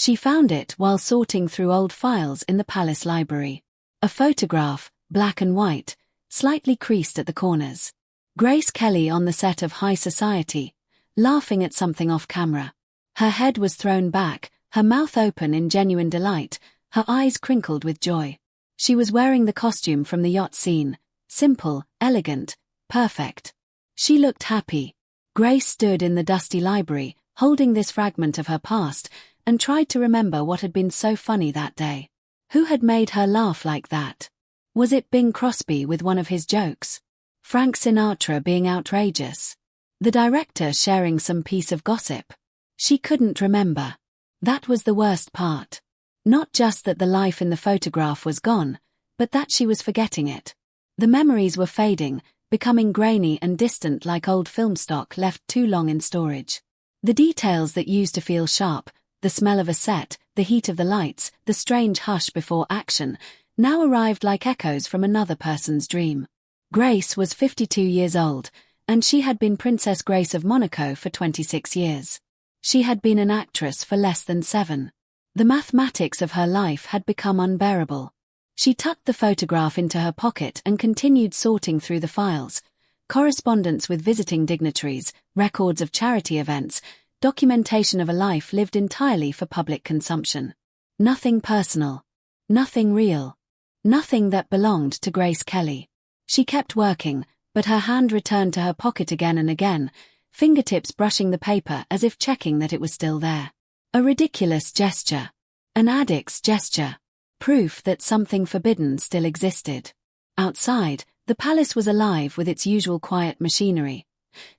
She found it while sorting through old files in the palace library. A photograph, black and white, slightly creased at the corners. Grace Kelly on the set of High Society, laughing at something off camera. Her head was thrown back, her mouth open in genuine delight, her eyes crinkled with joy. She was wearing the costume from the yacht scene, simple, elegant, perfect. She looked happy. Grace stood in the dusty library, holding this fragment of her past, and tried to remember what had been so funny that day. Who had made her laugh like that? Was it Bing Crosby with one of his jokes? Frank Sinatra being outrageous? The director sharing some piece of gossip? She couldn't remember. That was the worst part. Not just that the life in the photograph was gone, but that she was forgetting it. The memories were fading, becoming grainy and distant like old film stock left too long in storage. The details that used to feel sharp, the smell of a set, the heat of the lights, the strange hush before action, now arrived like echoes from another person's dream. Grace was 52 years old, and she had been Princess Grace of Monaco for 26 years. She had been an actress for less than 7. The mathematics of her life had become unbearable. She tucked the photograph into her pocket and continued sorting through the files. Correspondence with visiting dignitaries, records of charity events, documentation of a life lived entirely for public consumption. Nothing personal. Nothing real. Nothing that belonged to Grace Kelly. She kept working, but her hand returned to her pocket again and again, fingertips brushing the paper as if checking that it was still there. A ridiculous gesture. An addict's gesture. Proof that something forbidden still existed. Outside, the palace was alive with its usual quiet machinery.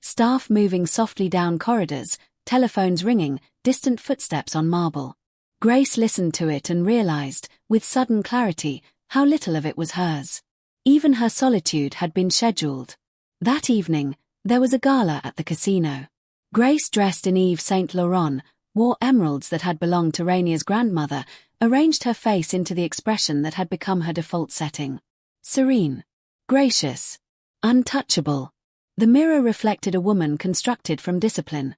Staff moving softly down corridors, telephones ringing, distant footsteps on marble. Grace listened to it and realized, with sudden clarity, how little of it was hers. Even her solitude had been scheduled. That evening, there was a gala at the casino. Grace, dressed in Yves Saint Laurent, wore emeralds that had belonged to Rainier's grandmother, arranged her face into the expression that had become her default setting. Serene. Gracious. Untouchable. The mirror reflected a woman constructed from discipline.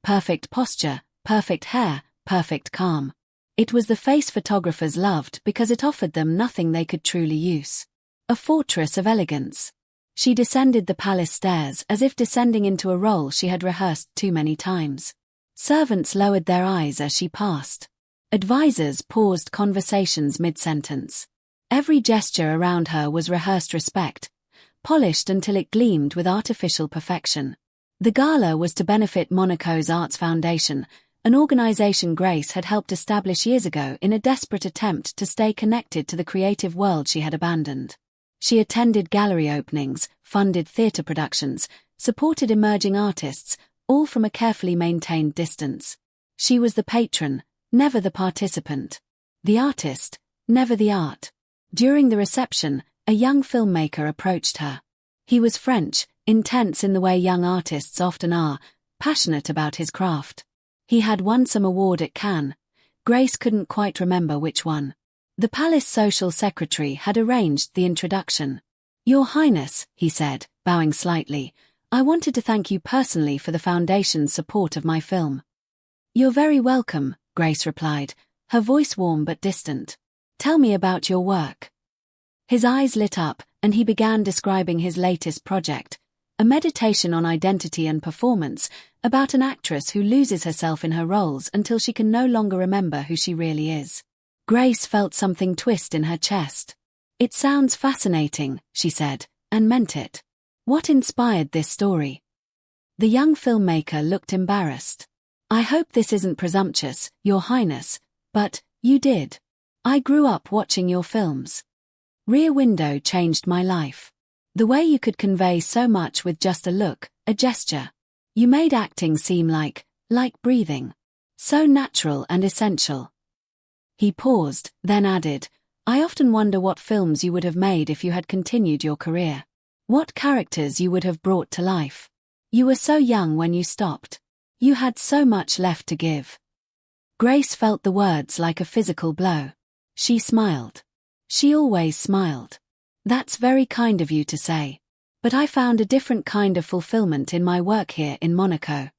Perfect posture, perfect hair, perfect calm. It was the face photographers loved because it offered them nothing they could truly use. A fortress of elegance. She descended the palace stairs as if descending into a role she had rehearsed too many times. Servants lowered their eyes as she passed. Advisors paused conversations mid-sentence. Every gesture around her was rehearsed respect, polished until it gleamed with artificial perfection. The gala was to benefit Monaco's Arts Foundation, an organization Grace had helped establish years ago in a desperate attempt to stay connected to the creative world she had abandoned. She attended gallery openings, funded theater productions, supported emerging artists, all from a carefully maintained distance. She was the patron, never the participant. The artist, never the art. During the reception, a young filmmaker approached her. He was French, intense in the way young artists often are, passionate about his craft. He had won some award at Cannes. Grace couldn't quite remember which one. The palace social secretary had arranged the introduction. "Your Highness," he said, bowing slightly, "I wanted to thank you personally for the Foundation's support of my film." "You're very welcome," Grace replied, her voice warm but distant. "Tell me about your work." His eyes lit up, and he began describing his latest project, a meditation on identity and performance, about an actress who loses herself in her roles until she can no longer remember who she really is. Grace felt something twist in her chest. "It sounds fascinating," she said, and meant it. "What inspired this story?" The young filmmaker looked embarrassed. "I hope this isn't presumptuous, Your Highness, but you did. I grew up watching your films. Rear Window changed my life. The way you could convey so much with just a look, a gesture. You made acting seem like breathing. So natural and essential." He paused, then added, "I often wonder what films you would have made if you had continued your career. What characters you would have brought to life. You were so young when you stopped. You had so much left to give." Grace felt the words like a physical blow. She smiled. She always smiled. "That's very kind of you to say. But I found a different kind of fulfillment in my work here in Monaco."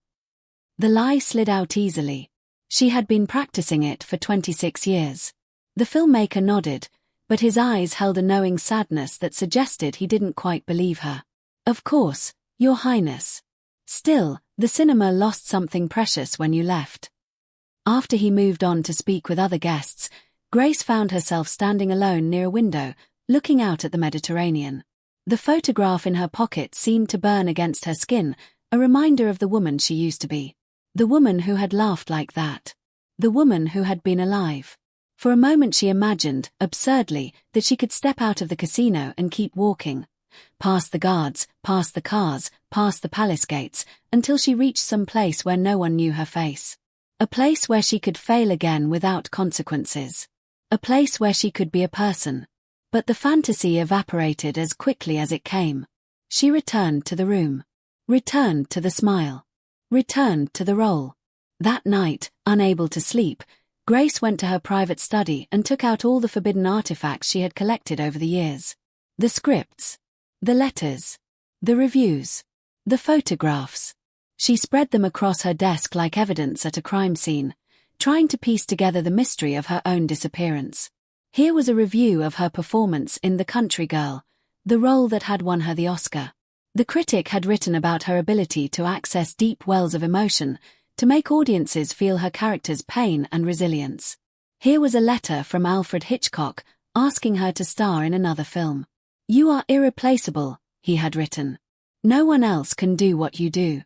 The lie slid out easily. She had been practicing it for 26 years. The filmmaker nodded, but his eyes held a knowing sadness that suggested he didn't quite believe her. Of course, Your Highness. Still, the cinema lost something precious when you left. After he moved on to speak with other guests, Grace found herself standing alone near a window, looking out at the Mediterranean. The photograph in her pocket seemed to burn against her skin, a reminder of the woman she used to be. The woman who had laughed like that. The woman who had been alive. For a moment she imagined, absurdly, that she could step out of the casino and keep walking. Past the guards, past the cars, past the palace gates, until she reached some place where no one knew her face. A place where she could fail again without consequences. A place where she could be a person. But the fantasy evaporated as quickly as it came. She returned to the room. Returned to the smile. Returned to the role. That night, unable to sleep, Grace went to her private study and took out all the forbidden artifacts she had collected over the years. The scripts. The letters. The reviews. The photographs. She spread them across her desk like evidence at a crime scene, trying to piece together the mystery of her own disappearance. Here was a review of her performance in The Country Girl, the role that had won her the Oscar. The critic had written about her ability to access deep wells of emotion, to make audiences feel her character's pain and resilience. Here was a letter from Alfred Hitchcock, asking her to star in another film. "You are irreplaceable," he had written. "No one else can do what you do."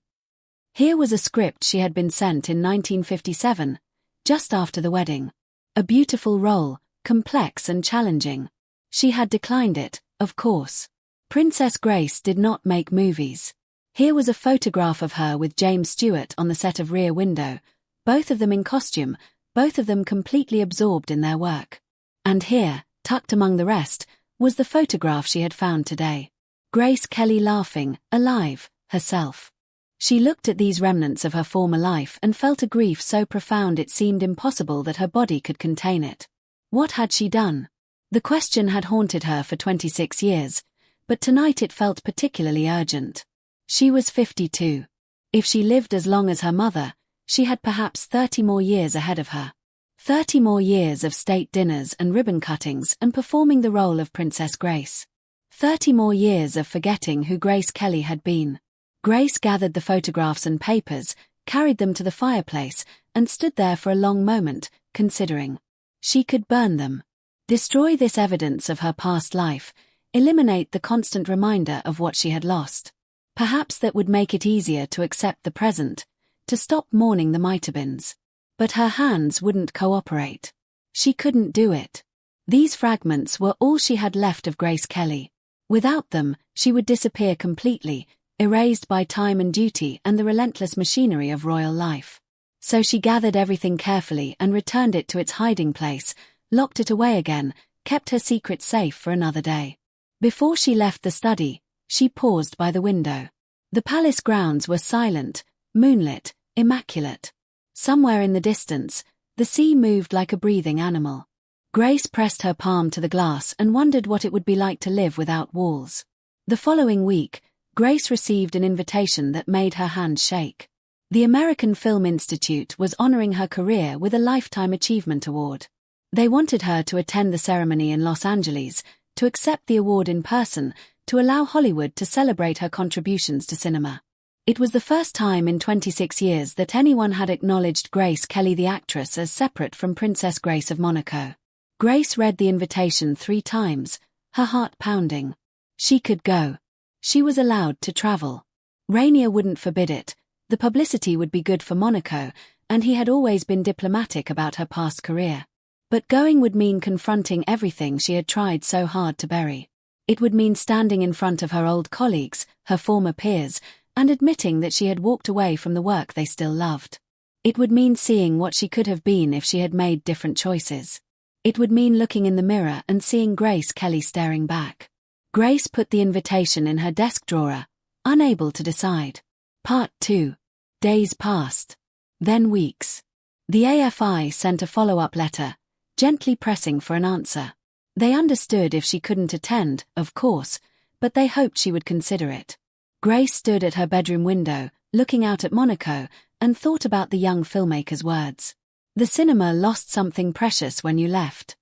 Here was a script she had been sent in 1957, just after the wedding. A beautiful role, complex and challenging. She had declined it, of course. Princess Grace did not make movies. Here was a photograph of her with James Stewart on the set of Rear Window, both of them in costume, both of them completely absorbed in their work. And here, tucked among the rest, was the photograph she had found today. Grace Kelly laughing, alive, herself. She looked at these remnants of her former life and felt a grief so profound it seemed impossible that her body could contain it. What had she done? The question had haunted her for 26 years, but tonight it felt particularly urgent. She was 52. If she lived as long as her mother, she had perhaps 30 more years ahead of her. 30 more years of state dinners and ribbon cuttings and performing the role of Princess Grace. 30 more years of forgetting who Grace Kelly had been. Grace gathered the photographs and papers, carried them to the fireplace, and stood there for a long moment, considering. She could burn them. Destroy this evidence of her past life, eliminate the constant reminder of what she had lost. Perhaps that would make it easier to accept the present, to stop mourning the Mitterbins. But her hands wouldn't cooperate. She couldn't do it. These fragments were all she had left of Grace Kelly. Without them, she would disappear completely, erased by time and duty and the relentless machinery of royal life. So she gathered everything carefully and returned it to its hiding place, locked it away again, kept her secret safe for another day. Before she left the study, she paused by the window. The palace grounds were silent, moonlit, immaculate. Somewhere in the distance, the sea moved like a breathing animal. Grace pressed her palm to the glass and wondered what it would be like to live without walls. The following week, Grace received an invitation that made her hand shake. The American Film Institute was honoring her career with a Lifetime Achievement Award. They wanted her to attend the ceremony in Los Angeles, to accept the award in person, to allow Hollywood to celebrate her contributions to cinema. It was the first time in 26 years that anyone had acknowledged Grace Kelly the actress as separate from Princess Grace of Monaco. Grace read the invitation 3 times, her heart pounding. She could go. She was allowed to travel. Rainier wouldn't forbid it. The publicity would be good for Monaco, and he had always been diplomatic about her past career. But going would mean confronting everything she had tried so hard to bury. It would mean standing in front of her old colleagues, her former peers, and admitting that she had walked away from the work they still loved. It would mean seeing what she could have been if she had made different choices. It would mean looking in the mirror and seeing Grace Kelly staring back. Grace put the invitation in her desk drawer, unable to decide. Part 2. Days passed. Then weeks. The AFI sent a follow-up letter, gently pressing for an answer. They understood if she couldn't attend, of course, but they hoped she would consider it. Grace stood at her bedroom window, looking out at Monaco, and thought about the young filmmaker's words. The cinema lost something precious when you left.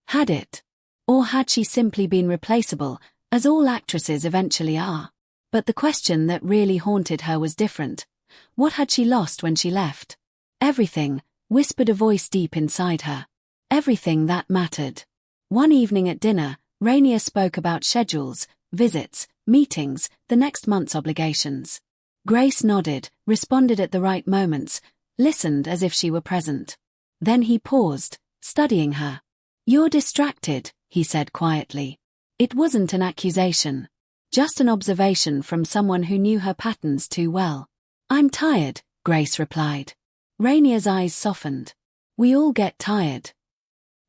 Had it? Or had she simply been replaceable, as all actresses eventually are? But the question that really haunted her was different. What had she lost when she left? Everything, whispered a voice deep inside her. Everything that mattered. One evening at dinner, Rainier spoke about schedules, visits, meetings, the next month's obligations. Grace nodded, responded at the right moments, listened as if she were present. Then he paused, studying her. "You're distracted," he said quietly. It wasn't an accusation. Just an observation from someone who knew her patterns too well. "I'm tired," Grace replied. Rainier's eyes softened. "We all get tired."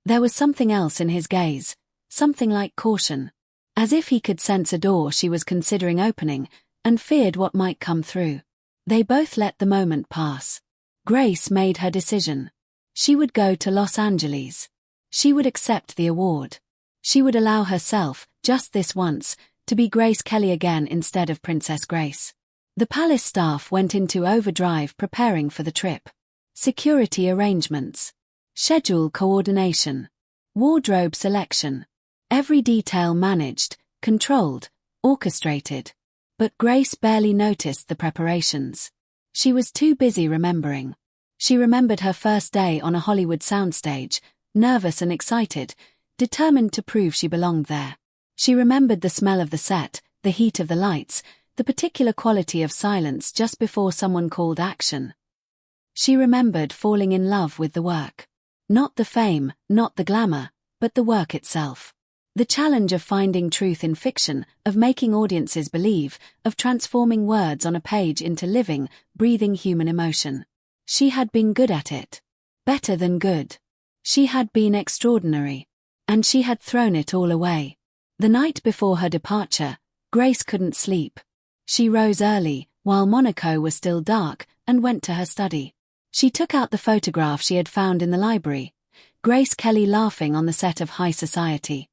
There was something else in his gaze, something like caution. As if he could sense a door she was considering opening, and feared what might come through. They both let the moment pass. Grace made her decision. She would go to Los Angeles. She would accept the award. She would allow herself, just this once, to be Grace Kelly again instead of Princess Grace. The palace staff went into overdrive preparing for the trip. Security arrangements. Schedule coordination. Wardrobe selection. Every detail managed, controlled, orchestrated. But Grace barely noticed the preparations. She was too busy remembering. She remembered her first day on a Hollywood soundstage, nervous and excited, determined to prove she belonged there. She remembered the smell of the set, the heat of the lights, the particular quality of silence just before someone called action. She remembered falling in love with the work. Not the fame, not the glamour, but the work itself. The challenge of finding truth in fiction, of making audiences believe, of transforming words on a page into living, breathing human emotion. She had been good at it. Better than good. She had been extraordinary. And she had thrown it all away. The night before her departure, Grace couldn't sleep. She rose early, while Monaco was still dark, and went to her study. She took out the photograph she had found in the library. Grace Kelly laughing on the set of High Society.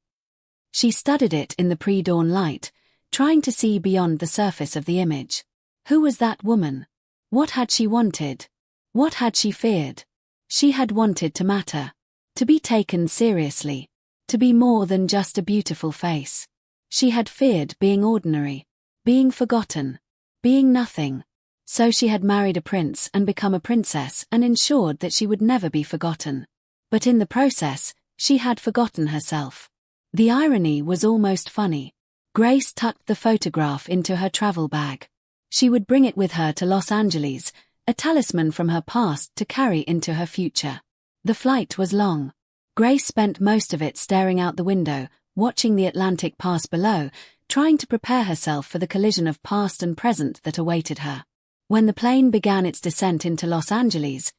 She studied it in the pre-dawn light, trying to see beyond the surface of the image. Who was that woman? What had she wanted? What had she feared? She had wanted to matter. To be taken seriously. To be more than just a beautiful face. She had feared being ordinary. Being forgotten. Being nothing. So she had married a prince and become a princess and ensured that she would never be forgotten. But in the process, she had forgotten herself. The irony was almost funny. Grace tucked the photograph into her travel bag. She would bring it with her to Los Angeles, a talisman from her past to carry into her future. The flight was long. Grace spent most of it staring out the window, watching the Atlantic pass below, trying to prepare herself for the collision of past and present that awaited her. When the plane began its descent into Los Angeles,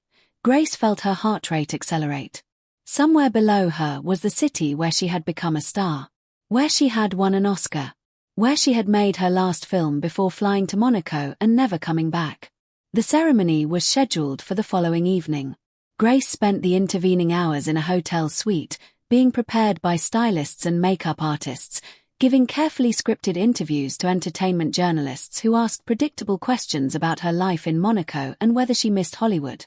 Grace felt her heart rate accelerate. Somewhere below her was the city where she had become a star. Where she had won an Oscar. Where she had made her last film before flying to Monaco and never coming back. The ceremony was scheduled for the following evening. Grace spent the intervening hours in a hotel suite, being prepared by stylists and makeup artists, giving carefully scripted interviews to entertainment journalists who asked predictable questions about her life in Monaco and whether she missed Hollywood.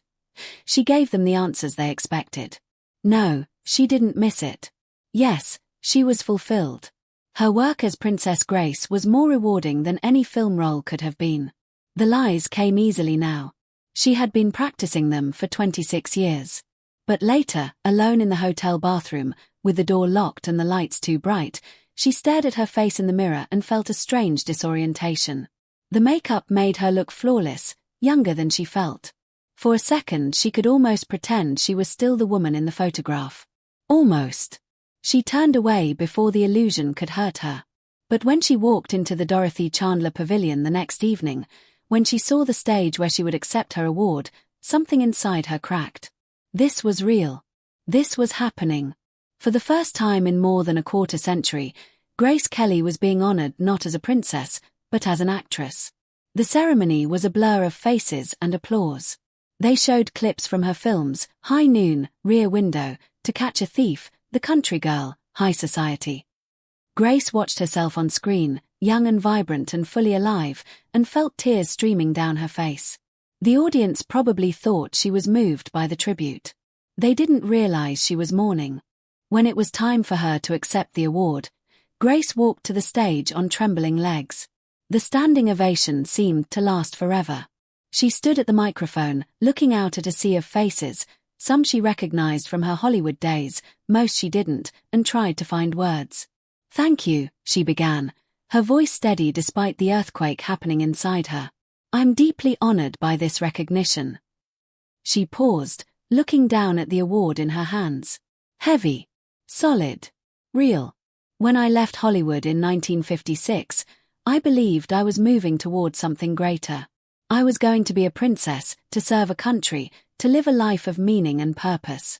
She gave them the answers they expected. No, she didn't miss it. Yes, she was fulfilled. Her work as Princess Grace was more rewarding than any film role could have been. The lies came easily now. She had been practicing them for 26 years. But later, alone in the hotel bathroom, with the door locked and the lights too bright, she stared at her face in the mirror and felt a strange disorientation. The makeup made her look flawless, younger than she felt. For a second she could almost pretend she was still the woman in the photograph. Almost. She turned away before the illusion could hurt her. But when she walked into the Dorothy Chandler Pavilion the next evening, when she saw the stage where she would accept her award, something inside her cracked. This was real. This was happening. For the first time in more than a quarter century, Grace Kelly was being honored not as a princess, but as an actress. The ceremony was a blur of faces and applause. They showed clips from her films, High Noon, Rear Window, To Catch a Thief, The Country Girl, High Society. Grace watched herself on screen, young and vibrant and fully alive, and felt tears streaming down her face. The audience probably thought she was moved by the tribute. They didn't realize she was mourning. When it was time for her to accept the award, Grace walked to the stage on trembling legs. The standing ovation seemed to last forever. She stood at the microphone, looking out at a sea of faces, some she recognized from her Hollywood days, most she didn't, and tried to find words. "Thank you," she began, her voice steady despite the earthquake happening inside her. "I'm deeply honored by this recognition." She paused, looking down at the award in her hands. Heavy. Solid. Real. "When I left Hollywood in 1956, I believed I was moving toward something greater. I was going to be a princess, to serve a country, to live a life of meaning and purpose."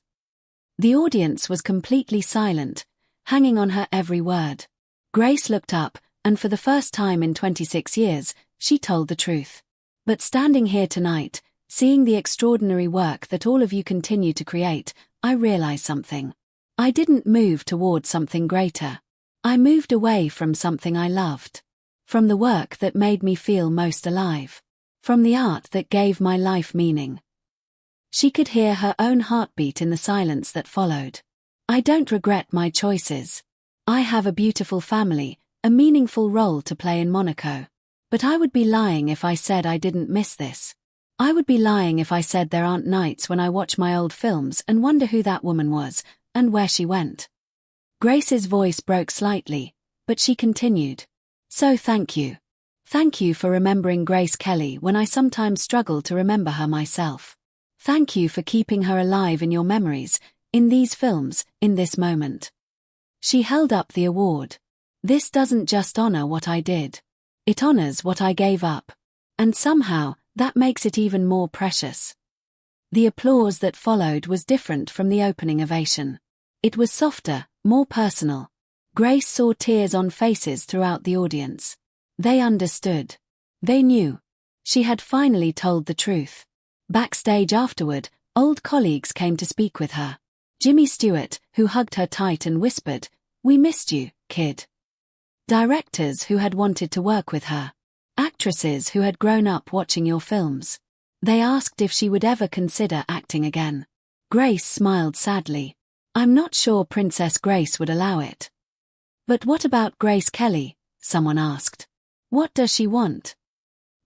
The audience was completely silent, hanging on her every word. Grace looked up, and for the first time in 26 years, she told the truth. "But standing here tonight, seeing the extraordinary work that all of you continue to create, I realize something. I didn't move toward something greater. I moved away from something I loved. From the work that made me feel most alive. From the art that gave my life meaning." She could hear her own heartbeat in the silence that followed. "I don't regret my choices. I have a beautiful family, a meaningful role to play in Monaco. But I would be lying if I said I didn't miss this. I would be lying if I said there aren't nights when I watch my old films and wonder who that woman was, and where she went." Grace's voice broke slightly, but she continued. "So thank you. Thank you for remembering Grace Kelly when I sometimes struggle to remember her myself. Thank you for keeping her alive in your memories, in these films, in this moment." She held up the award. "This doesn't just honor what I did. It honors what I gave up. And somehow, that makes it even more precious." The applause that followed was different from the opening ovation. It was softer, more personal. Grace saw tears on faces throughout the audience. They understood. They knew. She had finally told the truth. Backstage afterward, old colleagues came to speak with her. Jimmy Stewart, who hugged her tight and whispered, "We missed you, kid." Directors who had wanted to work with her. Actresses who had grown up watching your films. They asked if she would ever consider acting again. Grace smiled sadly. "I'm not sure Princess Grace would allow it." "But what about Grace Kelly?" someone asked. "What does she want?"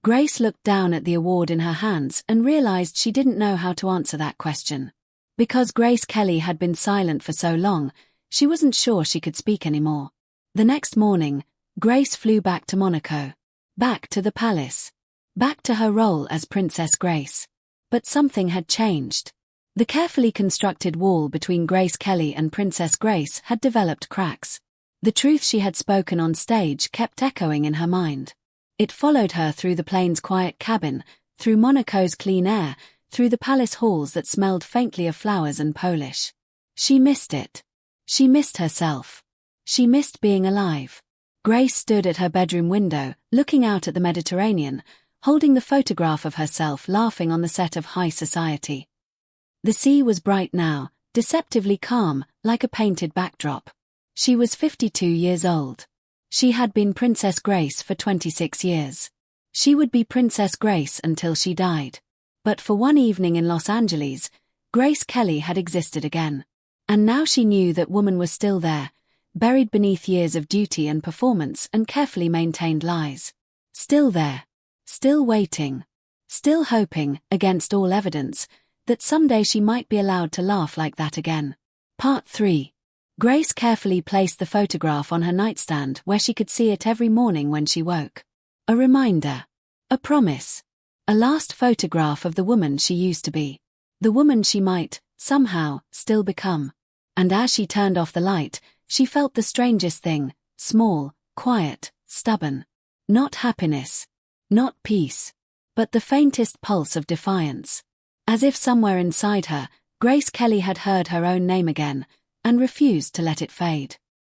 Grace looked down at the award in her hands and realized she didn't know how to answer that question. Because Grace Kelly had been silent for so long, she wasn't sure she could speak anymore. The next morning, Grace flew back to Monaco. Back to the palace. Back to her role as Princess Grace. But something had changed. The carefully constructed wall between Grace Kelly and Princess Grace had developed cracks. The truth she had spoken on stage kept echoing in her mind. It followed her through the plane's quiet cabin, through Monaco's clean air, through the palace halls that smelled faintly of flowers and Polish. She missed it. She missed herself. She missed being alive. Grace stood at her bedroom window, looking out at the Mediterranean, holding the photograph of herself laughing on the set of High Society. The sea was bright now, deceptively calm, like a painted backdrop. She was 52 years old. She had been Princess Grace for 26 years. She would be Princess Grace until she died. But for one evening in Los Angeles, Grace Kelly had existed again. And now she knew that woman was still there, buried beneath years of duty and performance and carefully maintained lies. Still there. Still waiting. Still hoping, against all evidence, that someday she might be allowed to laugh like that again. Part 3. Grace carefully placed the photograph on her nightstand where she could see it every morning when she woke. A reminder. A promise. A last photograph of the woman she used to be. The woman she might, somehow, still become. And as she turned off the light, she felt the strangest thing, small, quiet, stubborn. Not happiness. Not peace. But the faintest pulse of defiance. As if somewhere inside her, Grace Kelly had heard her own name again, and refused to let it fade.